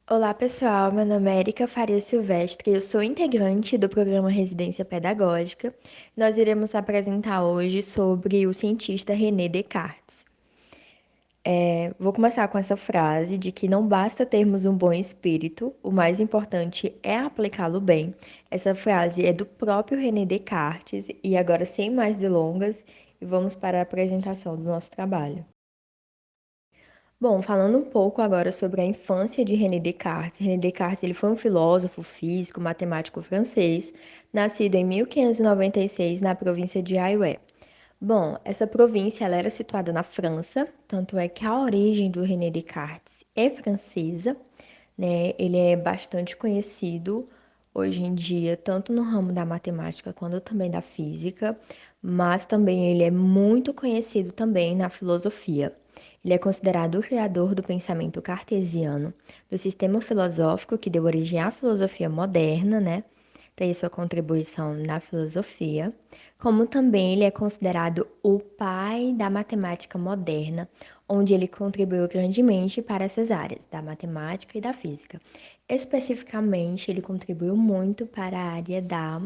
Olá, pessoal. Meu nome é Erika Faria Silvestre. Eu sou integrante do programa Residência Pedagógica. Nós iremos apresentar hoje sobre o cientista René Descartes. Vou começar com essa frase de que não basta termos um bom espírito, o mais importante é aplicá-lo bem. Essa frase é do próprio René Descartes e agora, sem mais delongas, vamos para a apresentação do nosso trabalho. Bom, falando um pouco agora sobre a infância de René Descartes. René Descartes, ele foi um filósofo, físico, matemático francês, nascido em 1596 na província de Aïwe. Bom, essa província ela era situada na França, tanto é que a origem do René Descartes é francesa, né? Ele é bastante conhecido hoje em dia, tanto no ramo da matemática quanto também da física, mas também ele é muito conhecido também na filosofia. Ele é considerado o criador do pensamento cartesiano, do sistema filosófico que deu origem à filosofia moderna, né? Tem sua contribuição na filosofia, como também ele é considerado o pai da matemática moderna, onde ele contribuiu grandemente para essas áreas, da matemática e da física. Especificamente, ele contribuiu muito para a área da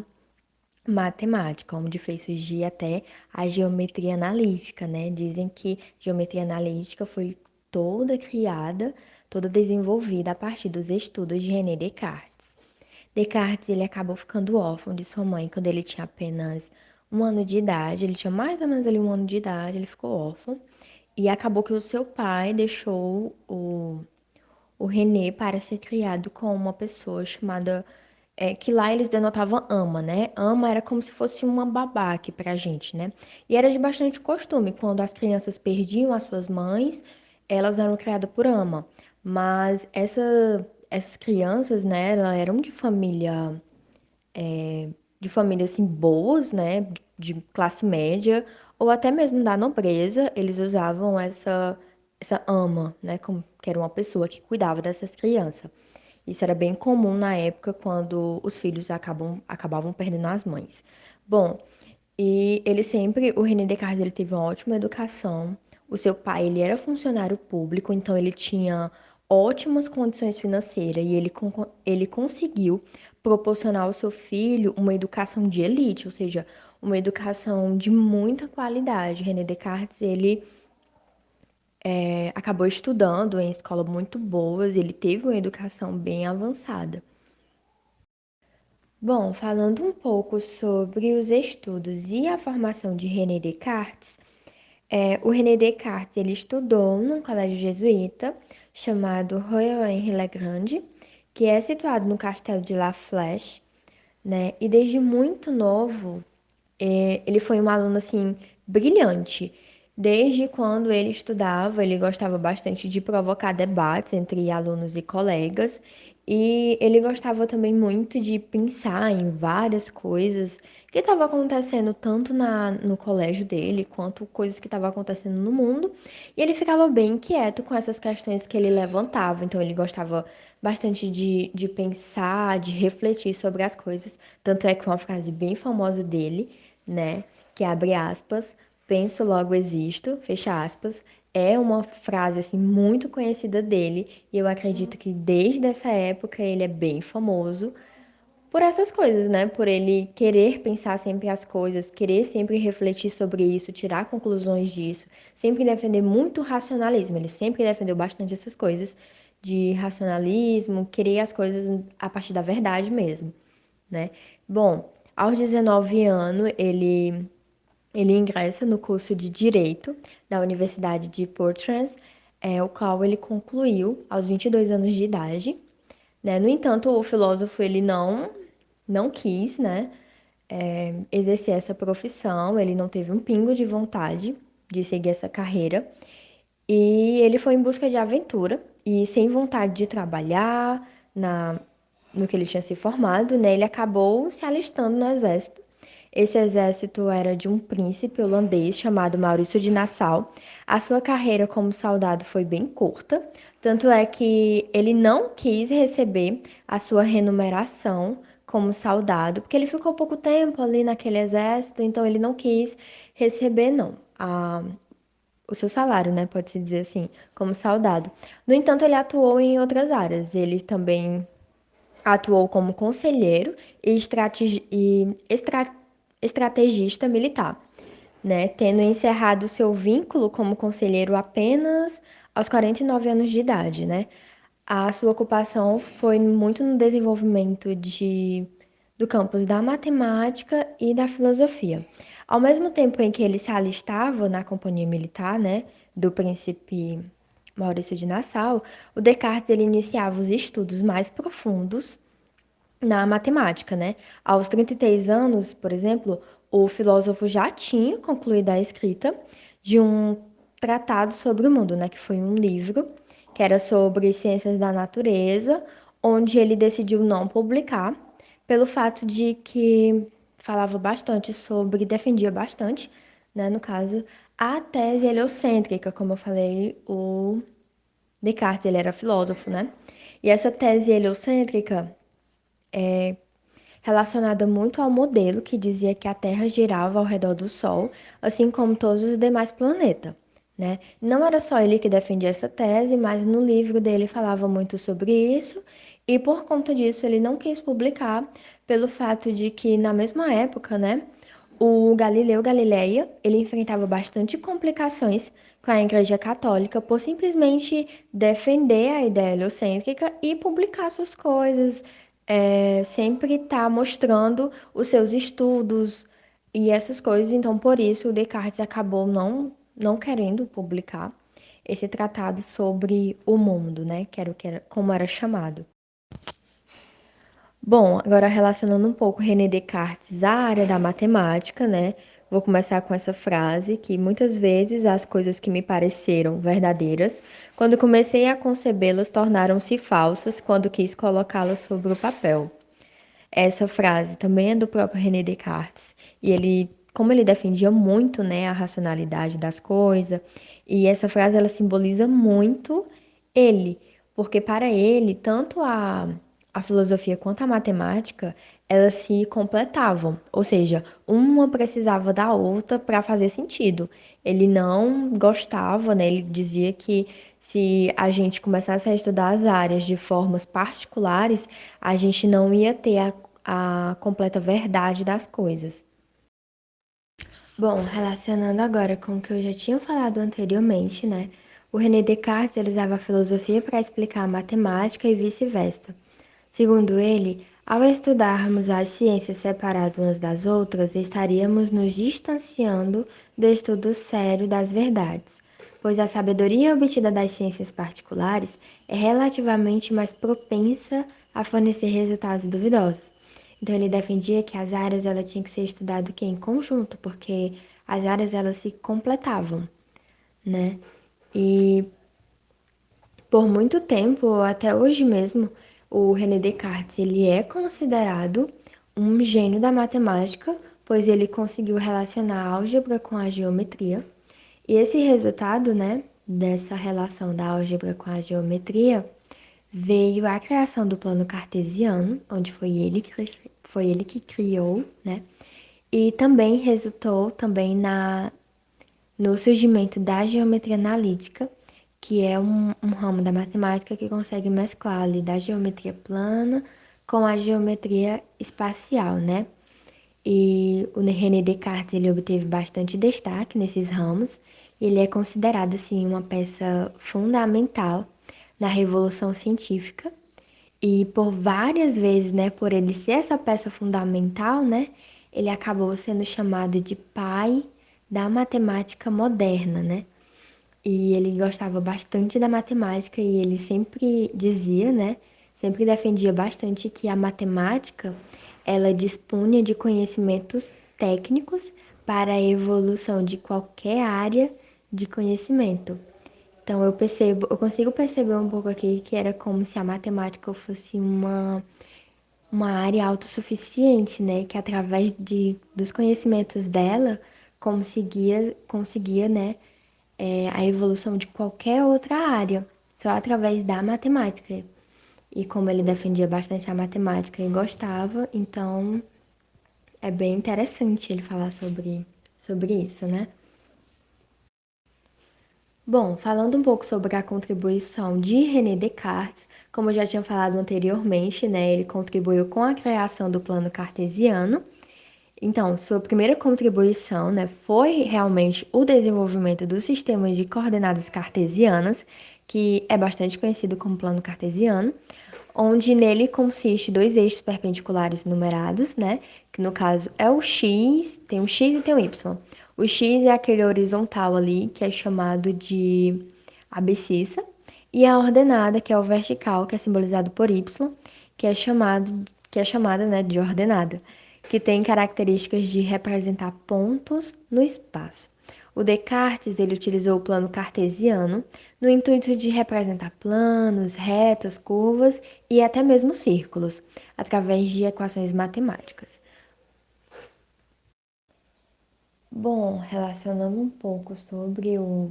matemática, onde fez surgir até a geometria analítica, né? Dizem que geometria analítica foi toda criada, toda desenvolvida a partir dos estudos de René Descartes. Descartes, ele acabou ficando órfão de sua mãe quando ele tinha apenas um ano de idade. Ele tinha mais ou menos ali um ano de idade, ele ficou órfão. E acabou que o seu pai deixou o René para ser criado com uma pessoa chamada que lá eles denotavam ama, né? Ama era como se fosse uma babá aqui pra gente, né? E era de bastante costume, quando as crianças perdiam as suas mães, elas eram criadas por ama. Mas essas crianças, né, elas eram de família assim boas, né, de classe média ou até mesmo da nobreza, eles usavam essa ama, né, como que era uma pessoa que cuidava dessas crianças. Isso era bem comum na época quando os filhos acabavam perdendo as mães. Bom, e ele sempre, o René Descartes, ele teve uma ótima educação. O seu pai, ele era funcionário público, então ele tinha ótimas condições financeiras e ele conseguiu proporcionar ao seu filho uma educação de elite, ou seja, uma educação de muita qualidade. René Descartes, ele acabou estudando em escolas muito boas, ele teve uma educação bem avançada. Bom, falando um pouco sobre os estudos e a formação de René Descartes, o René Descartes ele estudou num colégio jesuíta chamado Royal Henri Legrand, que é situado no castelo de La Flèche, né? E desde muito novo, ele foi um aluno assim brilhante. Desde quando ele estudava, ele gostava bastante de provocar debates entre alunos e colegas, e ele gostava também muito de pensar em várias coisas que estavam acontecendo tanto no colégio dele, quanto coisas que estavam acontecendo no mundo, e ele ficava bem inquieto com essas questões que ele levantava. Então, ele gostava bastante de pensar, de refletir sobre as coisas. Tanto é que uma frase bem famosa dele, né, que abre aspas, penso logo existo, fecha aspas, é uma frase assim muito conhecida dele e eu acredito que desde essa época ele é bem famoso por essas coisas, né? Por ele querer pensar sempre as coisas, querer sempre refletir sobre isso, tirar conclusões disso, sempre defender muito o racionalismo. Ele sempre defendeu bastante essas coisas de racionalismo, querer as coisas a partir da verdade mesmo, né? Bom, aos 19 anos, ele ingressa no curso de Direito da Universidade de Portsmouth, o qual ele concluiu aos 22 anos de idade, né? No entanto, o filósofo ele não quis, né, exercer essa profissão, ele não teve um pingo de vontade de seguir essa carreira e ele foi em busca de aventura e sem vontade de trabalhar no que ele tinha se formado, né, ele acabou se alistando no exército. Esse exército era de um príncipe holandês chamado Maurício de Nassau. A sua carreira como soldado foi bem curta, tanto é que ele não quis receber a sua remuneração como soldado, porque ele ficou pouco tempo ali naquele exército, então ele não quis receber, não, o seu salário, né? Pode-se dizer assim, como soldado. No entanto, ele atuou em outras áreas. Ele também atuou como conselheiro e estrategista militar, né? Tendo encerrado seu vínculo como conselheiro apenas aos 49 anos de idade, né? A sua ocupação foi muito no desenvolvimento do campus da matemática e da filosofia. Ao mesmo tempo em que ele se alistava na companhia militar, né, do príncipe Maurício de Nassau, o Descartes ele iniciava os estudos mais profundos na matemática, né? Aos 33 anos, por exemplo, o filósofo já tinha concluído a escrita de um tratado sobre o mundo, né? Que foi um livro que era sobre ciências da natureza, onde ele decidiu não publicar, pelo fato de que falava bastante sobre, defendia bastante, né? No caso, a tese heliocêntrica, como eu falei, o Descartes, ele era filósofo, né? E essa tese heliocêntrica relacionada muito ao modelo que dizia que a Terra girava ao redor do Sol, assim como todos os demais planetas, né? Não era só ele que defendia essa tese, mas no livro dele falava muito sobre isso, e por conta disso ele não quis publicar, pelo fato de que na mesma época, né, o Galileu Galileia, ele enfrentava bastante complicações com a Igreja Católica por simplesmente defender a ideia heliocêntrica e publicar suas coisas, sempre estar mostrando os seus estudos e essas coisas. Então, por isso, o Descartes acabou não querendo publicar esse tratado sobre o mundo, né? Como era chamado. Bom, agora relacionando um pouco René Descartes à área da matemática, né? Vou começar com essa frase que muitas vezes as coisas que me pareceram verdadeiras, quando comecei a concebê-las, tornaram-se falsas quando quis colocá-las sobre o papel. Essa frase também é do próprio René Descartes. E ele, como ele defendia muito, né, a racionalidade das coisas, e essa frase ela simboliza muito ele, porque para ele, tanto a filosofia quanto a matemática, elas se completavam, ou seja, uma precisava da outra para fazer sentido. Ele não gostava, né? Ele dizia que se a gente começasse a estudar as áreas de formas particulares, a gente não ia ter a completa verdade das coisas. Bom, relacionando agora com o que eu já tinha falado anteriormente, né? O René Descartes ele usava a filosofia para explicar a matemática e vice-versa. Segundo ele, ao estudarmos as ciências separadas umas das outras, estaríamos nos distanciando do estudo sério das verdades, pois a sabedoria obtida das ciências particulares é relativamente mais propensa a fornecer resultados duvidosos. Então ele defendia que as áreas ela tinha que ser estudado que em conjunto, porque as áreas elas se completavam, né? E por muito tempo, até hoje mesmo, o René Descartes ele é considerado um gênio da matemática, pois ele conseguiu relacionar a álgebra com a geometria. E esse resultado, né, dessa relação da álgebra com a geometria, veio a criação do plano cartesiano, onde foi ele que criou, né? E também resultou também no surgimento da geometria analítica, que é um ramo da matemática que consegue mesclar ali da geometria plana com a geometria espacial, né? E o René Descartes ele obteve bastante destaque nesses ramos. Ele é considerado assim uma peça fundamental na revolução científica e por várias vezes, né, por ele ser essa peça fundamental, né, ele acabou sendo chamado de pai da matemática moderna, né? E ele gostava bastante da matemática e ele sempre dizia, né, sempre defendia bastante que a matemática, ela dispunha de conhecimentos técnicos para a evolução de qualquer área de conhecimento. Então eu consigo perceber um pouco aqui que era como se a matemática fosse uma área autossuficiente, né? Que através dos conhecimentos dela conseguia, né, a evolução de qualquer outra área, só através da matemática. E como ele defendia bastante a matemática e gostava, então é bem interessante ele falar sobre isso, né? Bom, falando um pouco sobre a contribuição de René Descartes, como eu já tinha falado anteriormente, né, ele contribuiu com a criação do plano cartesiano. Então, sua primeira contribuição, né, foi realmente o desenvolvimento do sistema de coordenadas cartesianas, que é bastante conhecido como plano cartesiano, onde nele consiste dois eixos perpendiculares numerados, né, que no caso é o x, tem um x e tem um y. O x é aquele horizontal ali, que é chamado de abscissa, e a ordenada, que é o vertical, que é simbolizado por y, que é chamada, né, de ordenada, que tem características de representar pontos no espaço. O Descartes ele utilizou o plano cartesiano no intuito de representar planos, retas, curvas e até mesmo círculos, através de equações matemáticas. Bom, relacionando um pouco sobre o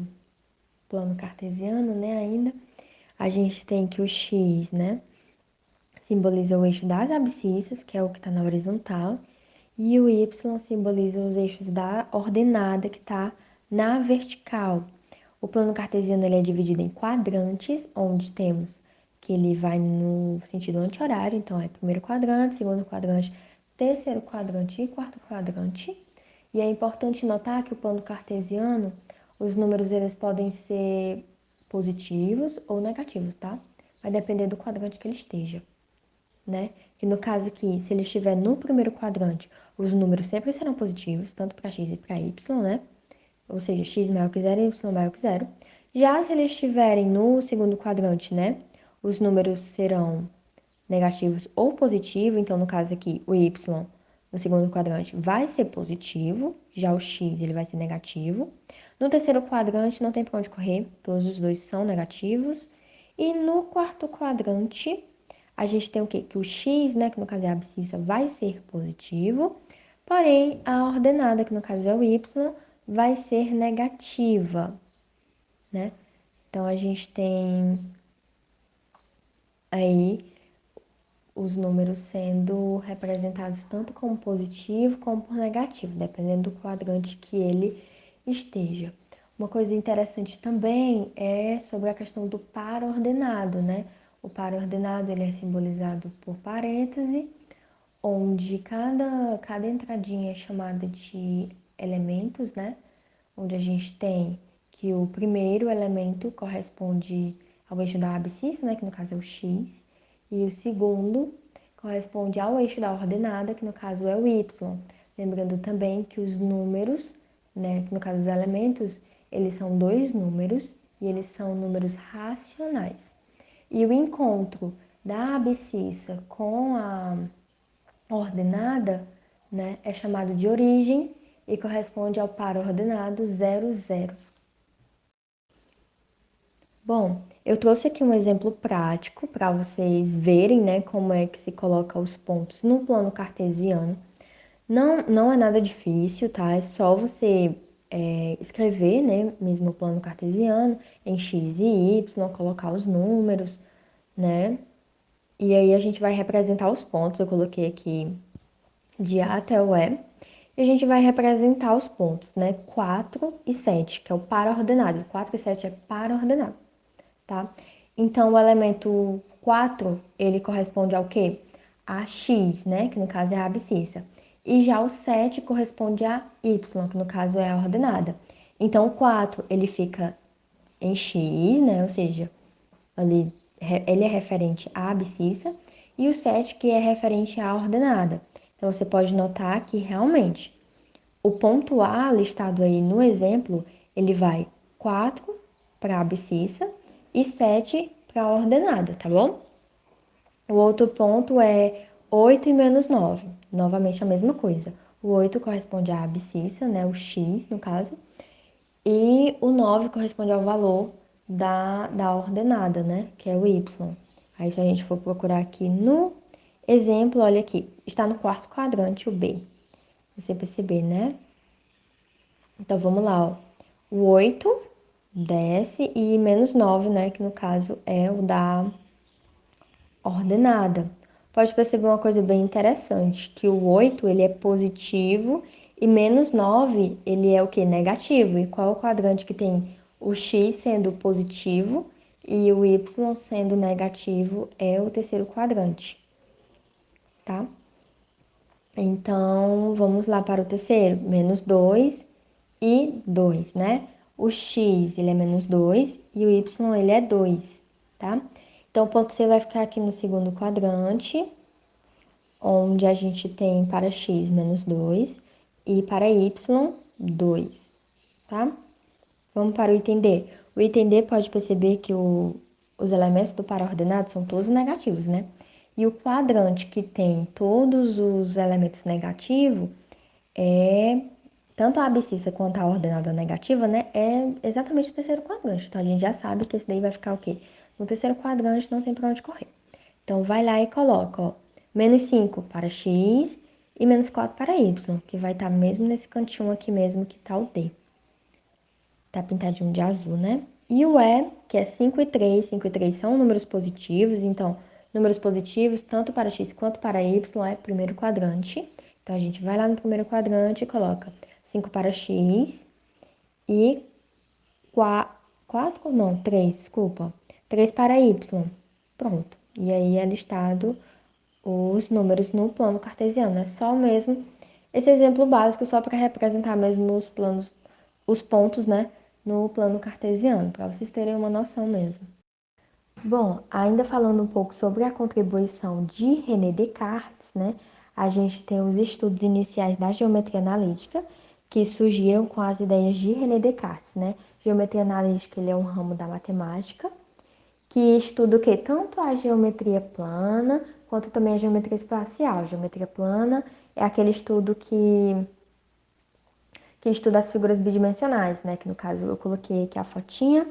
plano cartesiano, né, ainda, a gente tem que o x, né, simboliza o eixo das abscissas, que é o que está na horizontal, e o y simboliza os eixos da ordenada, que está na vertical. O plano cartesiano ele é dividido em quadrantes, onde temos que ele vai no sentido anti-horário, então é primeiro quadrante, segundo quadrante, terceiro quadrante e quarto quadrante. E é importante notar que o plano cartesiano, os números eles podem ser positivos ou negativos, tá? Vai depender do quadrante que ele esteja, né? Que no caso aqui, se ele estiver no primeiro quadrante, os números sempre serão positivos, tanto para x e para y, né? Ou seja, x maior que zero e y maior que zero. Já se eles estiverem no segundo quadrante, né? Os números serão negativos ou positivos. Então, no caso aqui, o y no segundo quadrante vai ser positivo, já o x ele vai ser negativo. No terceiro quadrante não tem para onde correr, todos os dois são negativos. E no quarto quadrante, a gente tem o quê? Que o x, né, que no caso é a abscissa, vai ser positivo, porém a ordenada, que no caso é o y, vai ser negativa, né? Então a gente tem aí os números sendo representados tanto como positivo como por negativo, dependendo do quadrante que ele esteja. Uma coisa interessante também é sobre a questão do par ordenado, né? O par ordenado ele é simbolizado por parêntese, onde cada entradinha é chamada de elementos, né? Onde a gente tem que o primeiro elemento corresponde ao eixo da abscissa, né? Que no caso é o x, e o segundo corresponde ao eixo da ordenada, que no caso é o y. Lembrando também que os números, né? Que no caso os elementos, eles são dois números e eles são números racionais. E o encontro da abscissa com a ordenada, né, é chamado de origem e corresponde ao par ordenado 0, 0. Bom, eu trouxe aqui um exemplo prático para vocês verem, né, como é que se coloca os pontos no plano cartesiano. Não é nada difícil, tá? É só você escrever, né, mesmo o plano cartesiano em x e y, colocar os números, né? E aí a gente vai representar os pontos. Eu coloquei aqui de A até o E. E a gente vai representar os pontos, né? 4 e 7, que é o par ordenado. 4 e 7 é par ordenado, tá? Então, o elemento 4, ele corresponde ao quê? A x, né? Que no caso é a abscissa. E já o 7 corresponde a y, que no caso é a ordenada. Então, o 4, ele fica em x, né? Ou seja, ali ele é referente à abscissa. E o 7, que é referente à ordenada. Então, você pode notar que realmente o ponto A listado aí no exemplo, ele vai 4 para a abscissa e 7 para a ordenada, tá bom? O outro ponto é 8 e menos 9. Novamente a mesma coisa. O 8 corresponde à abscissa, né? O x, no caso. E o 9 corresponde ao valor da ordenada, né? Que é o y. Aí, se a gente for procurar aqui no exemplo, olha aqui. Está no quarto quadrante o B. Você perceber, né? Então, vamos lá, ó. O 8 desce e menos 9, né? Que no caso é o da ordenada. Pode perceber uma coisa bem interessante, que o 8 ele é positivo e menos 9 ele é o que? Negativo. E qual é o quadrante que tem O x sendo positivo e o y sendo negativo é o terceiro quadrante, tá? Então, vamos lá para o terceiro. Menos 2 e 2, né? O x, ele é menos 2 e o y, ele é 2, tá? Então, o ponto C vai ficar aqui no segundo quadrante, onde a gente tem para x menos 2 e para y 2, tá? Vamos para o item D. O item D pode perceber que os elementos do para-ordenado são todos negativos, né? E o quadrante que tem todos os elementos negativos é tanto a abscissa quanto a ordenada negativa, né? É exatamente o terceiro quadrante. Então a gente já sabe que esse daí vai ficar o quê? No terceiro quadrante não tem para onde correr. Então vai lá e coloca, ó, menos 5 para x e menos 4 para y, que vai estar mesmo nesse cantinho aqui mesmo que tá o D. Tá pintadinho de azul, né? E o E, que é 5 e 3. 5 e 3 são números positivos, então, números positivos, tanto para x quanto para y, é primeiro quadrante. Então, a gente vai lá no primeiro quadrante e coloca 5 para x e 4, não, 3, desculpa. 3 para y. Pronto. E aí é listado os números no plano cartesiano. É só mesmo esse exemplo básico, só para representar mesmo os pontos, né, no plano cartesiano, para vocês terem uma noção mesmo. Bom, ainda falando um pouco sobre a contribuição de René Descartes, né, a gente tem os estudos iniciais da geometria analítica, que surgiram com as ideias de René Descartes, né? Geometria analítica, ele é um ramo da matemática, que estuda o quê? Tanto a geometria plana, quanto também a geometria espacial. Geometria plana é aquele estudo que estuda as figuras bidimensionais, né? Que no caso eu coloquei aqui a fotinha,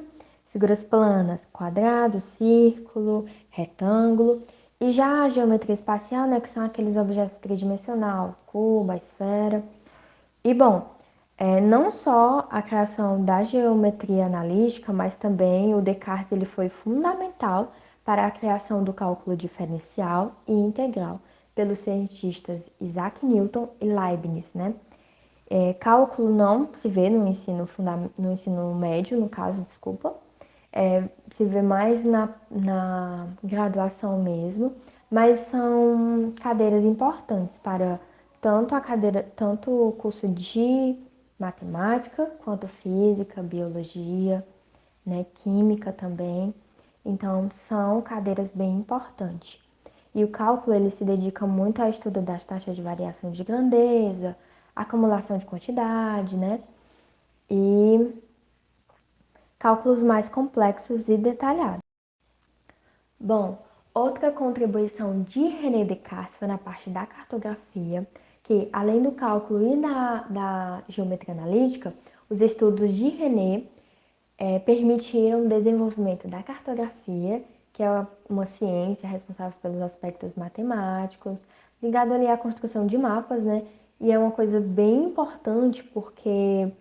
figuras planas, quadrado, círculo, retângulo. E já a geometria espacial, né? Que são aqueles objetos tridimensional, cubo, a esfera. E bom, não só a criação da geometria analítica, mas também o Descartes ele foi fundamental para a criação do cálculo diferencial e integral pelos cientistas Isaac Newton e Leibniz, né? Cálculo não se vê no ensino médio, no caso, desculpa, se vê mais na graduação mesmo, mas são cadeiras importantes para tanto o curso de matemática, quanto física, biologia, né, química também. Então, são cadeiras bem importantes. E o cálculo ele se dedica muito ao estudo das taxas de variação de grandeza, acumulação de quantidade, né? E cálculos mais complexos e detalhados. Bom, outra contribuição de René Descartes foi na parte da cartografia, que além do cálculo e da geometria analítica, os estudos de René permitiram o desenvolvimento da cartografia, que é uma ciência responsável pelos aspectos matemáticos, ligado ali à construção de mapas, né? E é uma coisa bem importante porque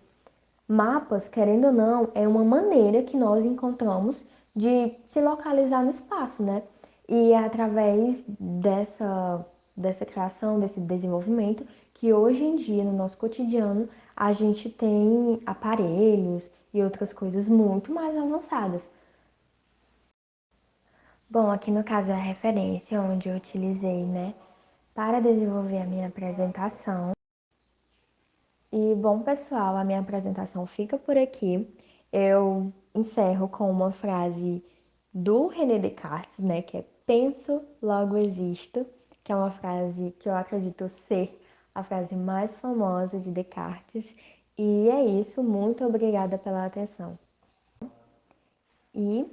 mapas, querendo ou não, é uma maneira que nós encontramos de se localizar no espaço, né? E é através dessa criação, desse desenvolvimento, que hoje em dia, no nosso cotidiano, a gente tem aparelhos e outras coisas muito mais avançadas. Bom, aqui no caso é a referência onde eu utilizei, né, para desenvolver a minha apresentação. E bom, pessoal, a minha apresentação fica por aqui. Eu encerro com uma frase do René Descartes, né, que é penso, logo existo, que é uma frase que eu acredito ser a frase mais famosa de Descartes. E é isso, muito obrigada pela atenção. E